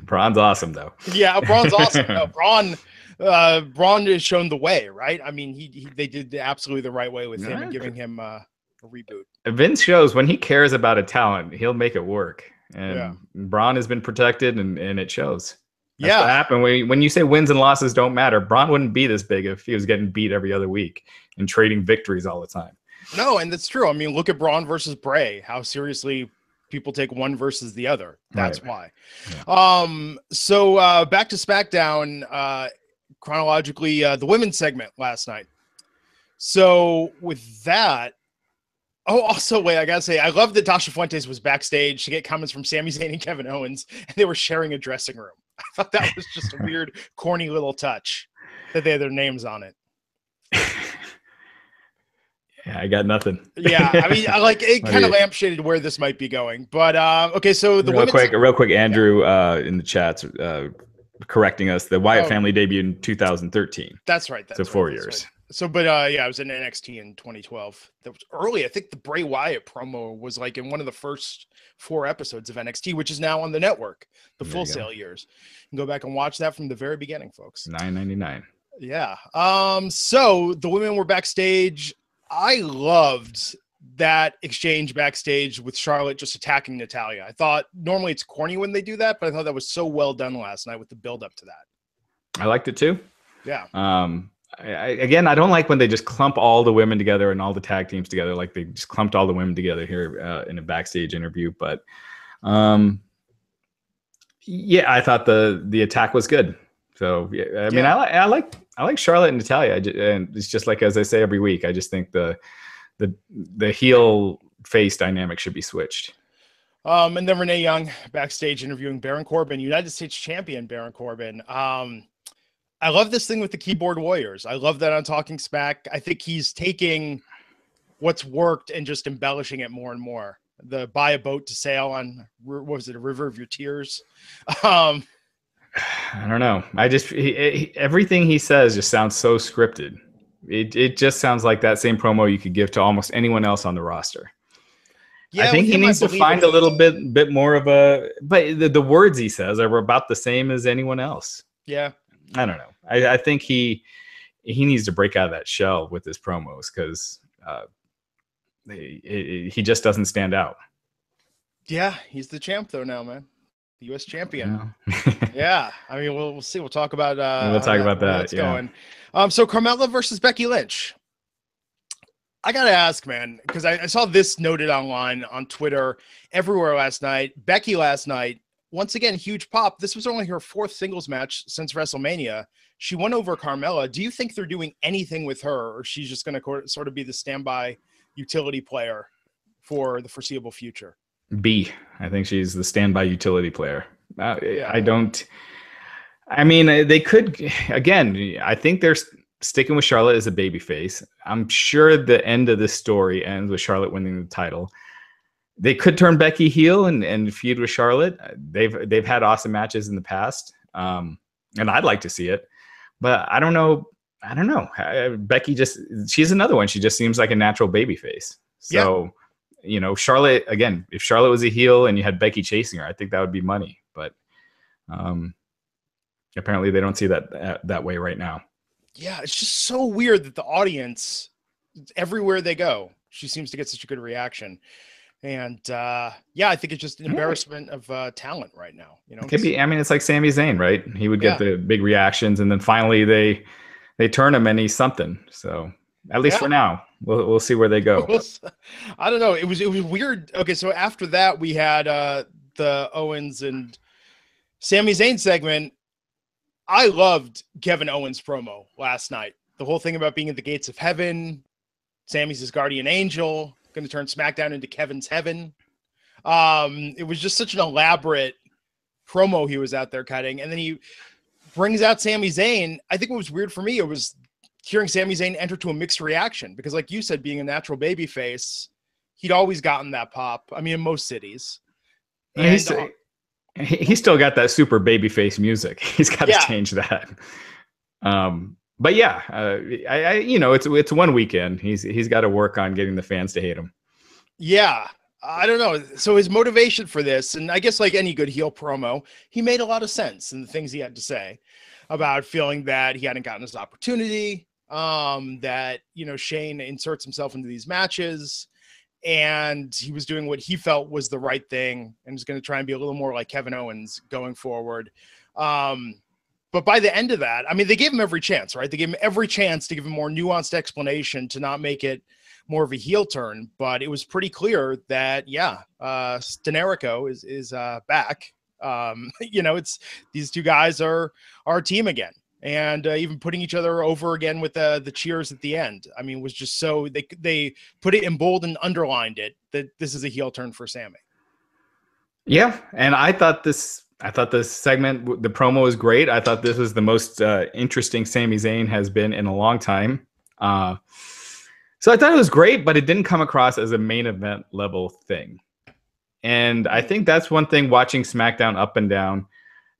Braun's awesome, though. Yeah, Braun's awesome. No, Braun has shown the way, right? I mean, they did absolutely the right way with him and giving him a reboot. Vince shows when he cares about a talent, he'll make it work. And Braun has been protected, and it shows. That's what happened. When you say wins and losses don't matter, Braun wouldn't be this big if he was getting beat every other week and trading victories all the time. No, and that's true. I mean, look at Braun versus Bray. How seriously people take one versus the other. That's why. Yeah. So back to SmackDown, chronologically, the women's segment last night. So with that, also, wait, I gotta say, I love that Tasha Fuentes was backstage to get comments from Sami Zayn and Kevin Owens, and they were sharing a dressing room. I thought that was just a weird, corny little touch that they had their names on it. Yeah, I got nothing. Yeah, I mean, it kind of lampshaded where this might be going. But okay, so the real quick, Andrew in the chats correcting us. The Wyatt family debuted in 2013. That's right. So 4 years. Right. So, but I was in NXT in 2012. That was early. I think the Bray Wyatt promo was like in one of the first 4 episodes of NXT, which is now on the network, the Full Sail years. You can go back and watch that from the very beginning, folks. $9.99. Yeah. So the women were backstage. I loved that exchange backstage with Charlotte just attacking Natalya. I thought normally it's corny when they do that, but I thought that was so well done last night with the build up to that. I liked it too. Yeah. I don't like when they just clump all the women together and all the tag teams together. Like they just clumped all the women together here in a backstage interview. But I thought the attack was good. So yeah, I mean, I like Charlotte and Natalya, and it's just like, as I say every week, I just think the heel face dynamic should be switched. And then Renee Young backstage interviewing Baron Corbin, United States champion Baron Corbin. I love this thing with the keyboard warriors. I love that on Talking Smack. I think he's taking what's worked and just embellishing it more and more. The buy a boat to sail on, what was it, a river of your tears? I don't know. Everything he says just sounds so scripted. It just sounds like that same promo you could give to almost anyone else on the roster. Yeah, I think he needs to find a little bit more of a. But the words he says are about the same as anyone else. Yeah, I don't know. I think he needs to break out of that shell with his promos, because he just doesn't stand out. Yeah, he's the champ though now, man. The U.S. champion. Yeah. I mean, we'll see. We'll talk about that. That's going. So Carmelo versus Becky Lynch. I gotta ask, man, because I saw this noted online on Twitter everywhere last night. Becky last night once again, huge pop. This was only her 4th singles match since WrestleMania. She won over Carmella. Do you think they're doing anything with her, or she's just going to sort of be the standby utility player for the foreseeable future? B. I think she's the standby utility player. Yeah. I mean, they could, again, I think they're sticking with Charlotte as a babyface. I'm sure the end of this story ends with Charlotte winning the title. They could turn Becky heel and feud with Charlotte. They've had awesome matches in the past, and I'd like to see it. But I don't know. Becky she's another one. She just seems like a natural babyface. So, Charlotte, again, if Charlotte was a heel and you had Becky chasing her, I think that would be money. But apparently they don't see that way right now. Yeah, it's just so weird that the audience, everywhere they go, she seems to get such a good reaction. And I think it's just an embarrassment of talent right now. It could be. I mean, it's like Sami Zayn, right? He would get the big reactions, and then finally they turn him, and he's something. So at least for now, we'll see where they go. I don't know. It was weird. Okay, so after that, we had the Owens and Sami Zayn segment. I loved Kevin Owens' promo last night. The whole thing about being at the gates of heaven. Sami's his guardian angel. Going to turn SmackDown into Kevin's heaven. It was just such an elaborate promo he was out there cutting. And then he brings out Sami Zayn. I think what was weird for me, it was hearing Sami Zayn enter to a mixed reaction. Because like you said, being a natural babyface, he'd always gotten that pop. I mean, in most cities. And he's still got that super babyface music. He's got to change that. But it's one weekend. He's got to work on getting the fans to hate him. Yeah, I don't know. So his motivation for this, and I guess like any good heel promo, he made a lot of sense in the things he had to say about feeling that he hadn't gotten his opportunity, that, Shane inserts himself into these matches, and he was doing what he felt was the right thing and was going to try and be a little more like Kevin Owens going forward. But by the end of that, I mean, they gave him every chance, right? They gave him every chance to give him more nuanced explanation to not make it more of a heel turn. But it was pretty clear that, Stenerico is back. It's these two guys are a team again. And even putting each other over again with the cheers at the end. I mean, it was just so they put it in bold and underlined it that this is a heel turn for Sami. Yeah, and I thought this segment, the promo was great. I thought this was the most interesting Sami Zayn has been in a long time. So I thought it was great, but it didn't come across as a main event level thing. And I think that's one thing watching SmackDown up and down.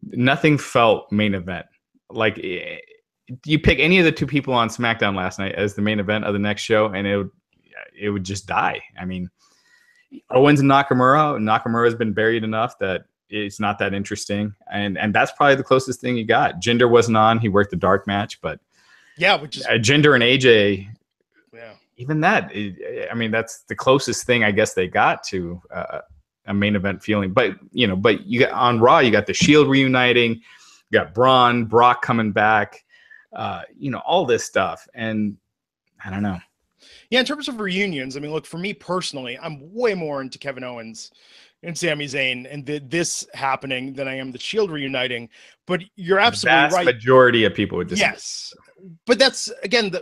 Nothing felt main event. Like you pick any of the two people on SmackDown last night as the main event of the next show, and it would just die. I mean, Owens and Nakamura has been buried enough that it's not that interesting, and that's probably the closest thing you got. Jinder wasn't on; he worked the dark match, but which is Jinder and AJ. Yeah, even that. I mean, that's the closest thing I guess they got to a main event feeling. But you got on Raw, you got the Shield reuniting. You got Brock coming back, all this stuff. And I don't know. Yeah, in terms of reunions, I mean, look, for me personally, I'm way more into Kevin Owens and Sami Zayn and this happening than I am the Shield reuniting. But you're absolutely right. The majority of people would disagree. Yes. But that's, again,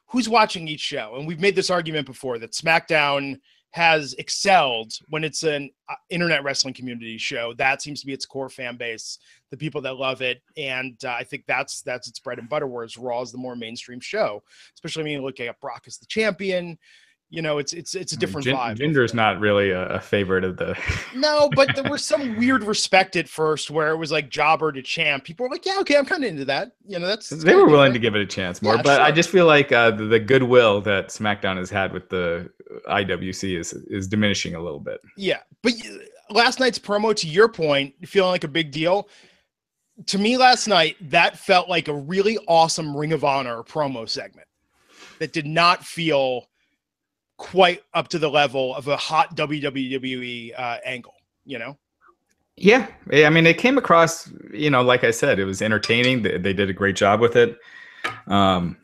who's watching each show? And we've made this argument before that SmackDown has excelled when it's an internet wrestling community show. That seems to be its core fan base, the people that love it. And I think that's its bread and butter, whereas Raw is the more mainstream show, especially when you look at Brock as the champion. It's a different vibe. Jinder's not really a favorite of the. No, but there was some weird respect at first where it was like jobber to champ. People were like, yeah, okay, I'm kind of into that. They were willing to give it a chance more, but sure. I just feel like the goodwill that SmackDown has had with the IWC is diminishing a little bit. Yeah, but last night's promo, to your point, feeling like a big deal. To me, last night, that felt like a really awesome Ring of Honor promo segment that did not feel quite up to the level of a hot WWE angle, Yeah. I mean, it came across, like I said, it was entertaining. They did a great job with it. I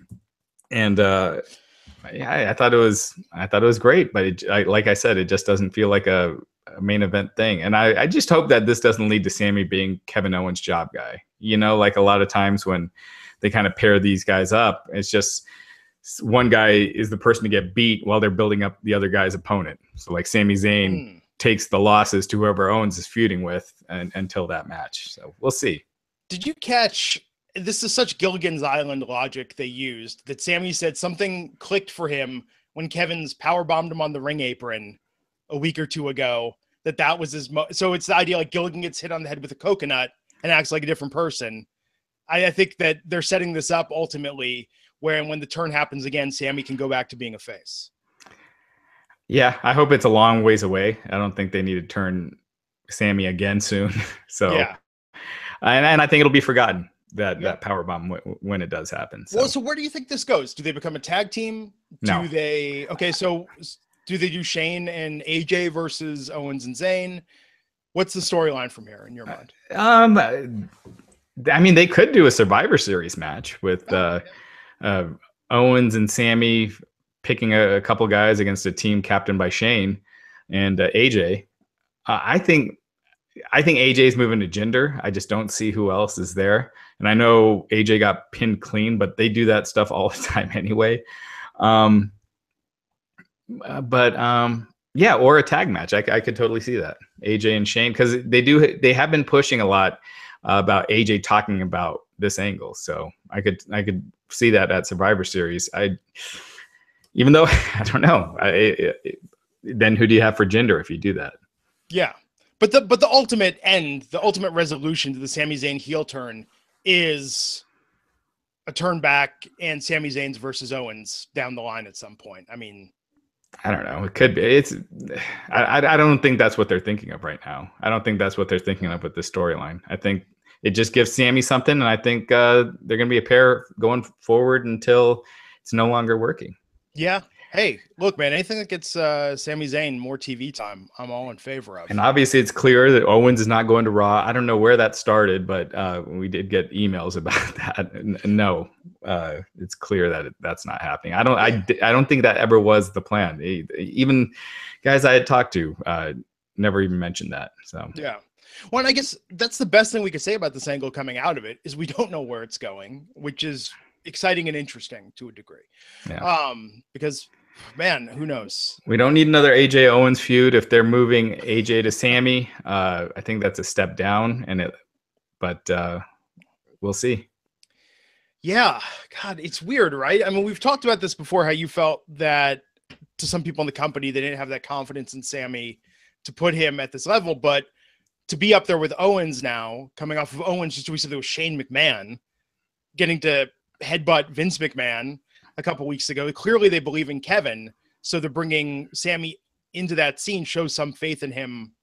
thought it was great, but like I said, it just doesn't feel like a a main event thing. And I just hope that this doesn't lead to Sami being Kevin Owens' job guy. You know, like a lot of times when they kind of pair these guys up, it's just one guy is the person to get beat while they're building up the other guy's opponent. So like Sami Zayn takes the losses to whoever Owens is feuding with until that match. So we'll see. Did you catch, this is such Gilligan's Island logic they used, that Sami said something clicked for him when Kevin's powerbombed him on the ring apron a week or two ago, that was his, so it's the idea like Gilligan gets hit on the head with a coconut and acts like a different person. I think that they're setting this up ultimately where when the turn happens again, Sami can go back to being a face. Yeah, I hope it's a long ways away. I don't think they need to turn Sami again soon. So, yeah. And I think it'll be forgotten that powerbomb when it does happen. So. Well, so where do you think this goes? Do they become a tag team? No. Do they? Okay, so do they do Shane and AJ versus Owens and Zayn? What's the storyline from here in your mind? I mean, they could do a Survivor Series match with Owens and Sami picking a couple guys against a team captained by Shane and AJ. I think AJ's moving to Jinder. I just don't see who else is there. And I know AJ got pinned clean, but they do that stuff all the time anyway. Yeah, or a tag match. I could totally see that. AJ and Shane, because they have been pushing a lot about AJ talking about this angle. So I could see that at Survivor Series. Even though I don't know, then who do you have for Jinder if you do that? Yeah, but the ultimate end, the ultimate resolution to the Sami Zayn heel turn is a turn back and Sami Zayn's versus Owens down the line at some point. I mean, I don't know. It could be. I don't think that's what they're thinking of right now. I don't think that's what they're thinking of with this storyline. I think it just gives Sami something, and I think they're going to be a pair going forward until it's no longer working. Yeah. Hey, look, man, anything that gets Sami Zayn more TV time, I'm all in favor of. And obviously it's clear that Owens is not going to Raw. I don't know where that started, but we did get emails about that. No, it's clear that that's not happening. I don't think that ever was the plan. Even guys I had talked to never even mentioned that. So yeah. Well, and I guess that's the best thing we could say about this angle coming out of it is we don't know where it's going, which is exciting and interesting to a degree. Yeah. Because man, who knows? We don't need another AJ Owens feud. If they're moving AJ to Sami, I think that's a step down. But we'll see. Yeah, God, it's weird, right? I mean, we've talked about this before. How you felt that to some people in the company, they didn't have that confidence in Sami to put him at this level, but to be up there with Owens now, coming off of Owens just recently with Shane McMahon, getting to headbutt Vince McMahon a couple weeks ago. Clearly they believe in Kevin, so they're bringing Sami into that scene, shows some faith in him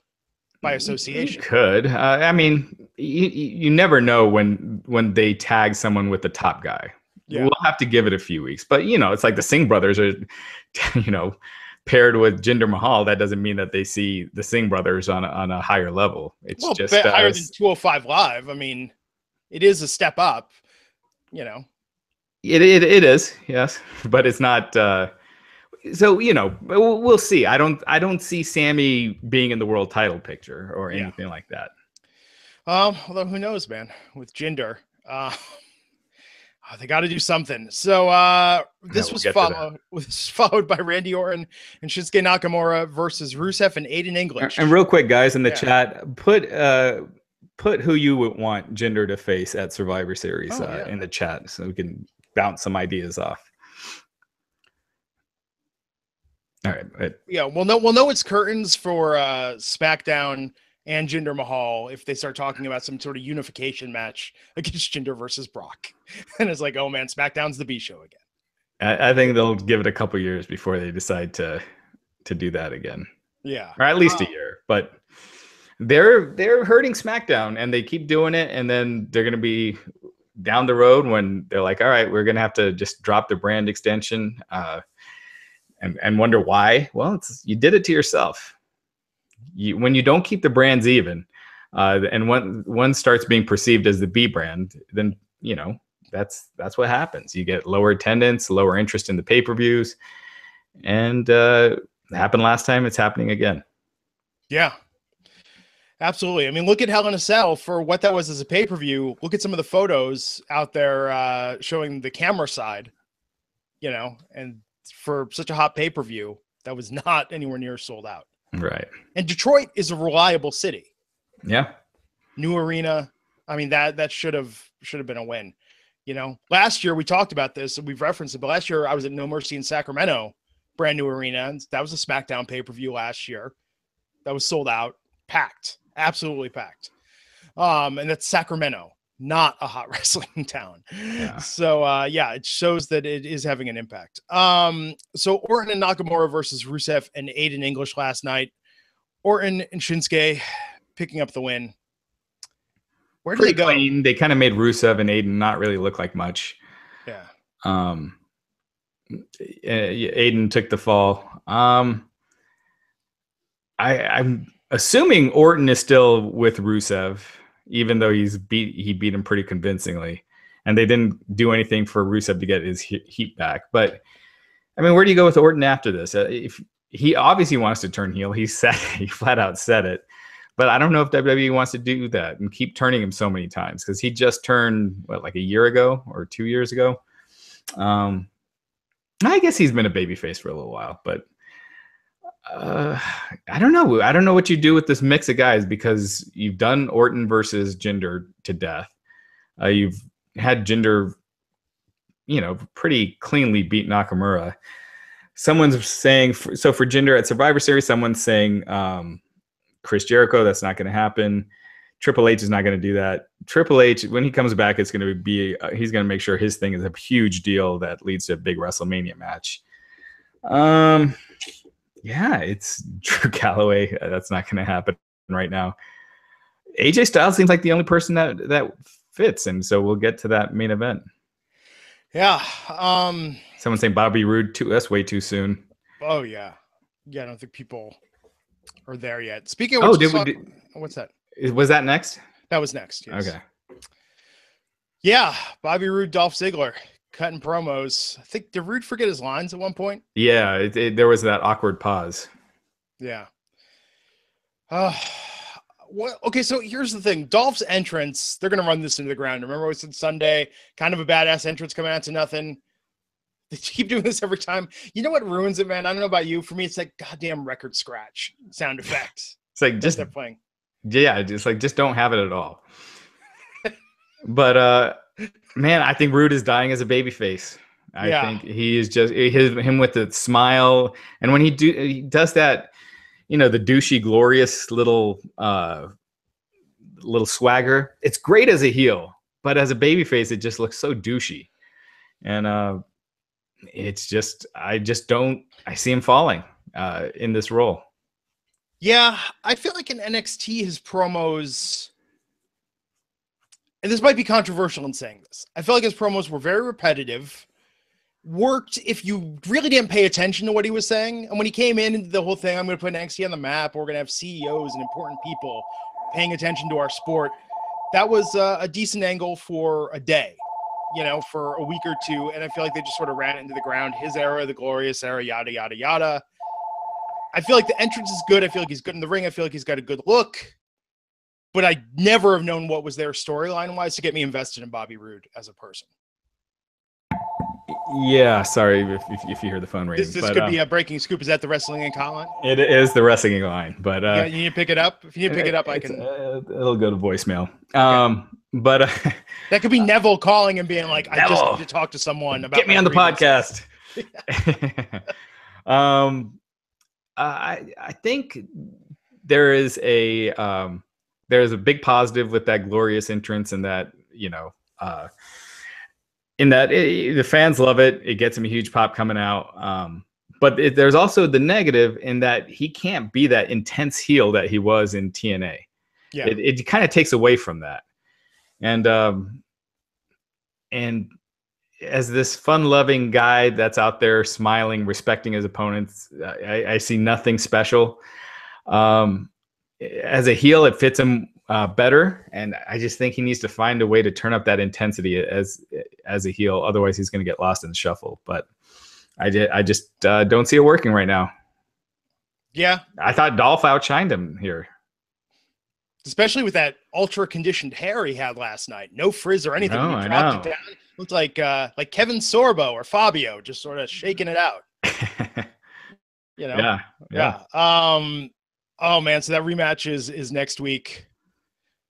by association. You could. I mean, you never know when they tag someone with the top guy. Yeah. We'll have to give it a few weeks. But, it's like the Singh brothers are, paired with Jinder Mahal. That doesn't mean that they see the Singh brothers on a higher level. It's just higher than 205 Live. I mean, it is a step up, It is, yes, but it's not. So we'll see. I don't see Sami being in the world title picture or anything like that. Although who knows, man? With Jinder, they got to do something. So this was followed by Randy Orton and Shinsuke Nakamura versus Rusev and Aiden English. And real quick, guys, in the chat, put who you would want Jinder to face at Survivor Series in the chat, so we can bounce some ideas off. All right. Yeah, we'll know it's curtains for SmackDown and Jinder Mahal if they start talking about some sort of unification match against Jinder versus Brock. And it's like, oh man, SmackDown's the B show again. I think they'll give it a couple years before they decide to do that again. Yeah. Or at least a year. But they're hurting SmackDown, and they keep doing it, and then they're going to be down the road when they're like, all right, we're going to have to just drop the brand extension and wonder why. Well, you did it to yourself. When you don't keep the brands even, and one starts being perceived as the B brand, then that's what happens. You get lower attendance, lower interest in the pay-per-views, and it happened last time. It's happening again. Yeah. Absolutely. I mean, look at Hell in a Cell for what that was as a pay-per-view. Look at some of the photos out there showing the camera side, and for such a hot pay-per-view, that was not anywhere near sold out. Right. And Detroit is a reliable city. Yeah. New arena. I mean, that should have been a win. Last year we talked about this and we've referenced it, but last year I was at No Mercy in Sacramento, brand new arena. And that was a SmackDown pay-per-view last year. That was sold out, packed. Absolutely packed. And that's Sacramento, not a hot wrestling town. Yeah. So, it shows that it is having an impact. So Orton and Nakamura versus Rusev and Aiden English last night. Orton and Shinsuke picking up the win. Where did they go? Clean. They kind of made Rusev and Aiden not really look like much. Yeah. Aiden took the fall. I'm assuming Orton is still with Rusev, even though he beat him pretty convincingly, and they didn't do anything for Rusev to get his heat back. But I mean, where do you go with Orton after this? If he obviously wants to turn heel, he flat out said it. But I don't know if WWE wants to do that and keep turning him so many times, because he just turned like a year ago or 2 years ago. I guess he's been a babyface for a little while, but. I don't know. I don't know what you do with this mix of guys, because you've done Orton versus Jinder to death. You've had Jinder, pretty cleanly beat Nakamura. Someone's saying, for Jinder at Survivor Series, someone's saying Chris Jericho. That's not going to happen. Triple H is not going to do that. Triple H, when he comes back, it's going to be he's going to make sure his thing is a huge deal that leads to a big WrestleMania match. Yeah, it's Drew Galloway. That's not going to happen right now. AJ Styles seems like the only person that fits, and so we'll get to that main event. Yeah. Someone saying Bobby Roode too. That's way too soon. Oh yeah. I don't think people are there yet. Speaking of what's that? Was that next? That was next. Yes. Okay. Yeah, Bobby Roode, Dolph Ziggler. Cutting promos. I think, did Roode forget his lines at one point? Yeah, there was that awkward pause. Yeah. Okay, so here's the thing. Dolph's entrance, they're going to run this into the ground. Remember we said Sunday, kind of a badass entrance coming out to nothing. They keep doing this every time. You know what ruins it, man? I don't know about you. For me, it's like goddamn record scratch sound effects. It's like just they're playing. Yeah, just don't have it at all. But man, I think Roode is dying as a babyface. I think he is just him with the smile, and when he does that, the douchey, glorious little swagger. It's great as a heel, but as a babyface, it just looks so douchey, and it's just I see him falling in this role. Yeah, I feel like in NXT, his promos. And this might be controversial in saying this. I feel like his promos were very repetitive, worked if you really didn't pay attention to what he was saying. And when he came in, the whole thing, I'm going to put NXT on the map. We're going to have CEOs and important people paying attention to our sport. That was a decent angle for a day, for a week or two. And I feel like they just sort of ran it into the ground. His era, the glorious era, yada, yada, yada. I feel like the entrance is good. I feel like he's good in the ring. I feel like he's got a good look. But I never have known what was their storyline-wise to get me invested in Bobby Roode as a person. Yeah, sorry if you hear the phone ring. This could be a breaking scoop. Is that the Wrestling Inc. hotline? It is the Wrestling line, but you need to pick it up. If you need to pick it up, I can. It'll go to voicemail. Okay. But that could be Neville calling and being like, "I just need to talk to someone about." Get me on the podcast. I think there is a. There's a big positive with that glorious entrance, and that the fans love it. It gets him a huge pop coming out. But there's also the negative in that he can't be that intense heel that he was in TNA. Yeah, it kind of takes away from that. And as this fun-loving guy that's out there smiling, respecting his opponents, I see nothing special. As a heel, it fits him better, and I just think he needs to find a way to turn up that intensity as a heel. Otherwise, he's going to get lost in the shuffle. But I just don't see it working right now. Yeah. I thought Dolph outshined him here. Especially with that ultra conditioned hair he had last night. No frizz or anything. No, When he I dropped know. it down, it looked like Kevin Sorbo or Fabio just sort of shaking it out. You know? Yeah. Oh man, so that rematch is next week.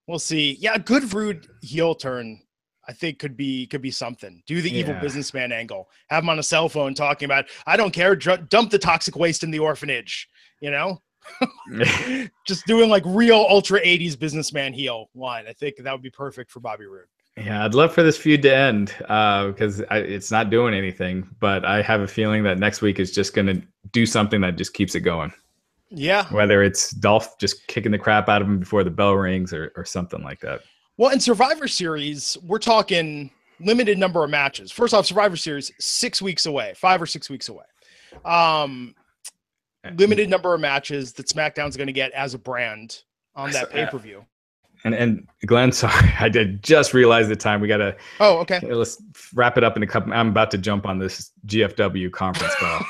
We'll see. Yeah, a good rude heel turn, I think could be something. Do the evil businessman angle. Have him on a cell phone talking about, I don't care, dump the toxic waste in the orphanage, you know? Just doing like real ultra 80s businessman heel line. I think that would be perfect for Bobby Roode. Yeah, I'd love for this feud to end because it's not doing anything. But I have a feeling that next week is just going to do something that just keeps it going. Yeah. Whether it's Dolph just kicking the crap out of him before the bell rings or something like that. Well, in Survivor Series, we're talking limited number of matches. First off, Survivor Series, 6 weeks away, 5 or 6 weeks away. Limited number of matches that SmackDown's going to get as a brand on that pay-per-view. And Glenn, sorry, I did just realize the time. We got to. Oh, okay. Let's wrap it up in a couple. I'm about to jump on this GFW conference call.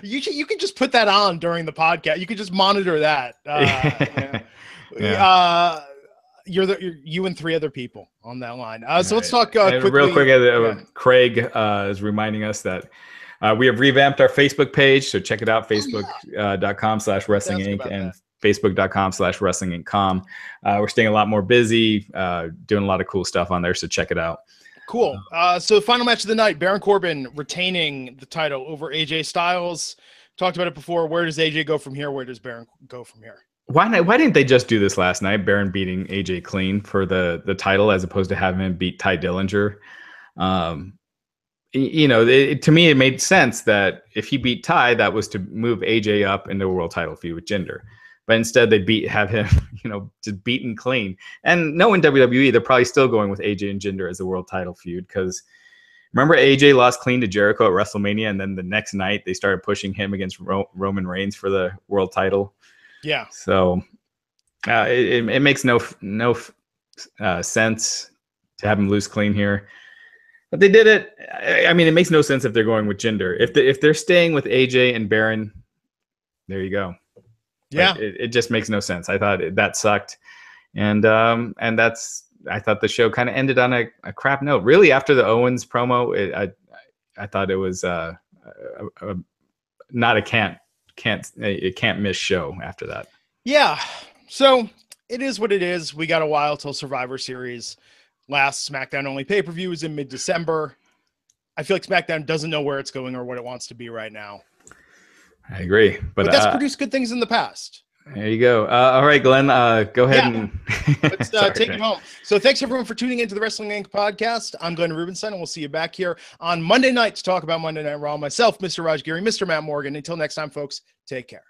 You can just put that on during the podcast. You can just monitor that. You and 3 other people on that line. So let's talk quickly. Real quick, Craig is reminding us that we have revamped our Facebook page. So check it out, facebook.com/Wrestling Inc. and facebook.com/WrestlingIncCom. We're staying a lot more busy, doing a lot of cool stuff on there. So check it out. Cool. So final match of the night, Baron Corbin retaining the title over AJ Styles. Talked about it before. Where does AJ go from here? Where does Baron go from here? Why didn't they just do this last night? Baron beating AJ clean for the title as opposed to having him beat Ty Dillinger. To me, it made sense that if he beat Ty, that was to move AJ up into a world title feud with Jinder. But instead, they have him, just beaten clean. And knowing WWE, they're probably still going with AJ and Jinder as a world title feud because remember AJ lost clean to Jericho at WrestleMania, and then the next night they started pushing him against Roman Reigns for the world title. Yeah. So it makes no sense to have him lose clean here. But they did it. I mean, it makes no sense if they're going with Jinder. If they're staying with AJ and Baron, there you go. Yeah, it just makes no sense. I thought that sucked, and I thought the show kind of ended on a crap note. Really, after the Owens promo, I thought it was not a can't miss show after that. Yeah, so it is what it is. We got a while till Survivor Series. Last SmackDown only pay-per-view is in mid-December. I feel like SmackDown doesn't know where it's going or what it wants to be right now. I agree. But that's produced good things in the past. There you go. All right, Glenn, go ahead and let's take it home. So thanks everyone for tuning into the Wrestling Inc. podcast. I'm Glenn Rubenstein, and we'll see you back here on Monday night to talk about Monday Night Raw. Myself, Mr. Raj Giri, Mr. Matt Morgan. Until next time, folks, take care.